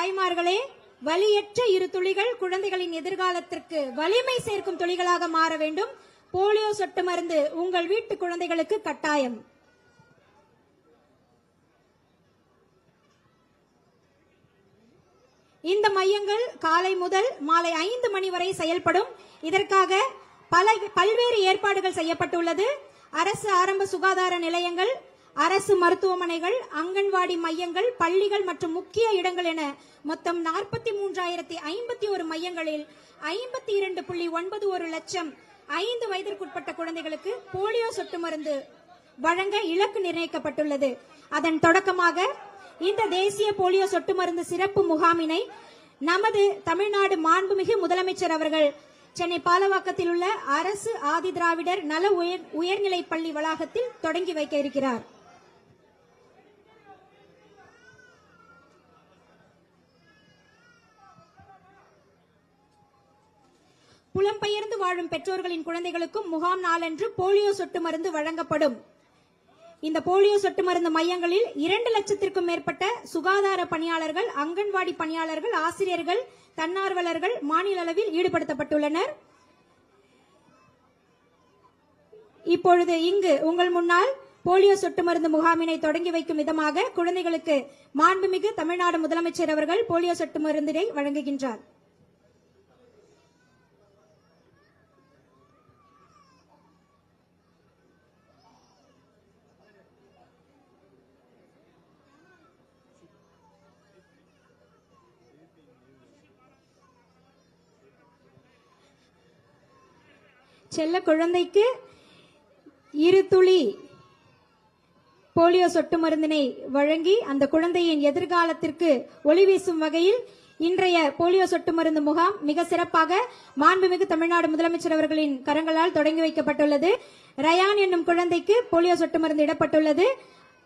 தாய்மார்களே, வலியற்ற இரு துளிகள் குழந்தைகளின் எதிர்காலத்திற்கு வலிமை சேர்க்கும் துளிகளாக மாற வேண்டும். போலியோ சொட்டு மருந்து உங்கள் வீட்டு குழந்தைகளுக்கு கட்டாயம். இந்த மையங்கள் காலை முதல் மாலை 5 மணி வரை செயல்படும். இதற்காக பல்வேறு ஏற்பாடுகள் செய்யப்பட்டுள்ளது. அரசு ஆரம்ப சுகாதார நிலையங்கள், அரசு மருத்துவமனைகள், அங்கன்வாடி மையங்கள், பள்ளிகள் மற்றும் முக்கிய இடங்கள் என மொத்தம் 43,051 மையங்களில் 52.91 லட்சம் 5 வயதிற்குட்பட்ட குழந்தைகளுக்கு போலியோ சொட்டு மருந்து வழங்க இலக்கு நிர்ணயிக்கப்பட்டுள்ளது. அதன் தொடக்கமாக இந்த தேசிய போலியோ சொட்டு மருந்து சிறப்பு முகாமினை நமது தமிழ்நாடு மாண்புமிகு முதலமைச்சர் அவர்கள் சென்னை பாலவாக்கத்தில் உள்ள அரசு ஆதி திராவிடர் நல உயர்நிலை பள்ளி வளாகத்தில் தொடங்கி வைக்க இருக்கிறார். புலம்பெயர்ந்து வாழும் பெற்றோர்களின் குழந்தைகளுக்கும் முகாம் நாளன்று போலியோ சொட்டு மருந்து வழங்கப்படும். இந்த போலியோ சொட்டு மருந்து மையங்களில் 2 லட்சத்திற்கும் மேற்பட்ட சுகாதார பணியாளர்கள், அங்கன்வாடி பணியாளர்கள், ஆசிரியர்கள், தன்னார்வலர்கள் மாநில அளவில் ஈடுபடுத்தப்பட்டுள்ளனர். இப்பொழுது இங்கு உங்கள் முன்னால் போலியோ சொட்டு மருந்து முகாமினை தொடங்கி வைக்கும் விதமாக குழந்தைகளுக்கு மாண்புமிகு தமிழ்நாடு முதலமைச்சர் அவர்கள் போலியோ சொட்டு மருந்தினை வழங்குகின்றார். செல்ல குழந்தைக்கு 2 துளி போலியோ சொட்டு மருந்தினை வழங்கி அந்த குழந்தையின் எதிர்காலத்திற்கு ஒளி வீசும் வகையில் இன்றைய போலியோ சொட்டு மருந்து முகாம் மிக சிறப்பாக மாண்புமிகு தமிழ்நாடு முதலமைச்சர் அவர்களின் கரங்களால் தொடங்கி வைக்கப்பட்டுள்ளது. ரயான் என்னும் குழந்தைக்கு போலியோ சொட்டு மருந்து இடப்பட்டுள்ளது.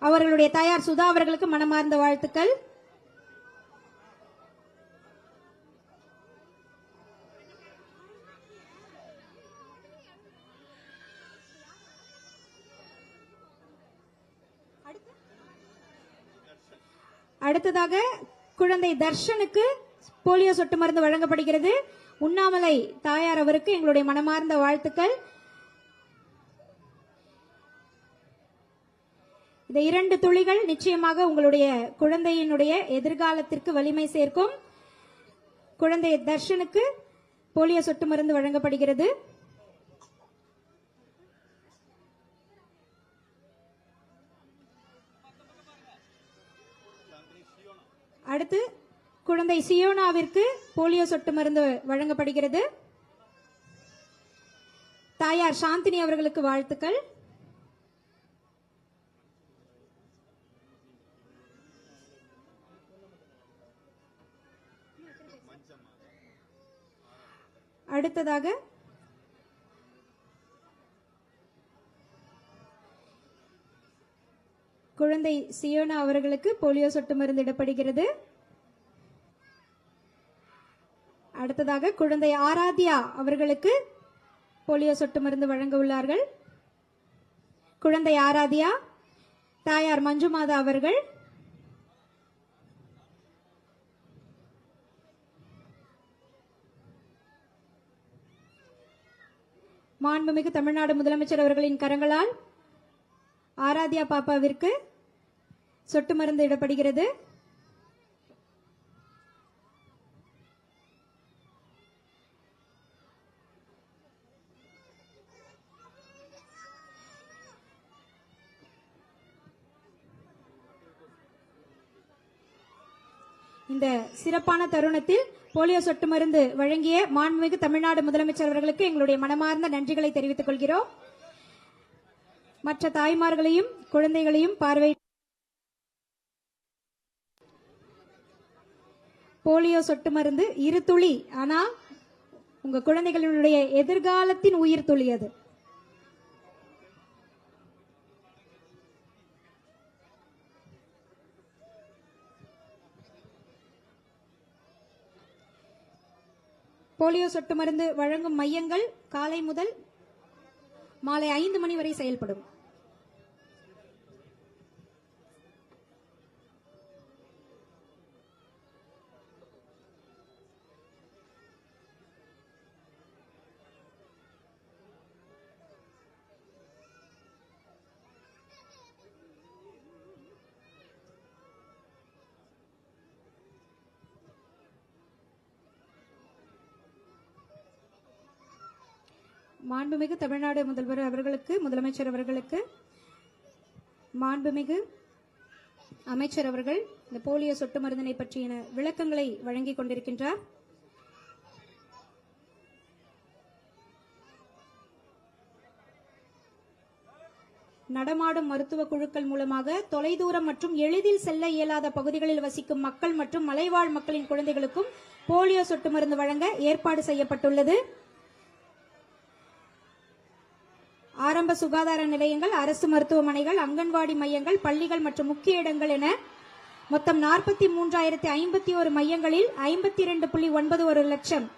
அவர்களுடைய தாயார் சுதா அவர்களுக்கு மனமார்ந்த வாழ்த்துக்கள். அடுத்ததாக குழந்தை தர்ஷனுக்கு போலியோ சொட்டு மருந்து வழங்கப்படுகிறது. உண்ணாமலை தாயார் அவருக்கு எங்களுடைய மனமார்ந்த வாழ்த்துக்கள். இந்த 2 துளிகள் நிச்சயமாக உங்களுடைய குழந்தையினுடைய எதிர்காலத்திற்கு வலிமை சேர்க்கும். குழந்தை தர்ஷனுக்கு போலியோ சொட்டு மருந்து வழங்கப்படுகிறது. அடுத்து குழந்தை சியோனாவிற்கு போலியோ சொட்டு மருந்து வழங்கப்படுகிறது. தாயார் சாந்தினி அவர்களுக்கு வாழ்த்துக்கள். அடுத்ததாக குழந்தை சியோனா அவர்களுக்கு போலியோ சொட்டு மருந்து இடப்படுகிறது. அடுத்ததாக குழந்தை ஆராத்யா அவர்களுக்கு போலியோ சொட்டு மருந்து வழங்க உள்ளார்கள். குழந்தை ஆராத்யா, தாயார் மஞ்சுமாதா அவர்கள். மாண்புமிகு தமிழ்நாடு முதலமைச்சர் அவர்களின் கரங்களால் ஆராத்யா பாப்பாவிற்கு சொட்டு மருந்து இடப்படுகிறது. இந்த சிறப்பான தருணத்தில் போலியோ சொட்டு மருந்து வழங்கிய மாண்புமிகு தமிழ்நாடு முதலமைச்சர் அவர்களுக்கு எங்களுடைய மனமார்ந்த நன்றிகளை தெரிவித்துக் கொள்கிறோம். மற்ற தாய்மார்களையும் குழந்தைகளையும் பார்வை போலியோ சொட்டு மருந்து 2 துளி, ஆனா உங்க குழந்தைகளுடைய எதிர்காலத்தின் உயிர் துளி அது. போலியோ சொட்டு மருந்து வழங்கும் மையங்கள் காலை முதல் மாலை 5 மணி வரை செயல்படும். மாண்புமிகு தமிழ்நாடு முதல்வர் அவர்களுக்கு, முதலமைச்சர் அவர்களுக்கு, மாண்புமிகு அமைச்சர் அவர்கள் இந்த போலியோ சொட்டு மருந்தினை பற்றிய விளக்கங்களை வழங்கிக் கொண்டிருக்கின்றார். நடமாடும் மருத்துவ குழுக்கள் மூலமாக தொலைதூரம் மற்றும் எளிதில் செல்ல இயலாத பகுதிகளில் வசிக்கும் மக்கள் மற்றும் மலைவாழ் மக்களின் குழந்தைகளுக்கும் போலியோ சொட்டு மருந்து வழங்க ஏற்பாடு செய்யப்பட்டுள்ளது. ஆரம்ப சுகாதார நிலையங்கள், அரசு மருத்துவமனைகள், அங்கன்வாடி மையங்கள், பள்ளிகள் மற்றும் முக்கிய இடங்கள் என மொத்தம் 43,051 மையங்களில் 52.91 லட்சம்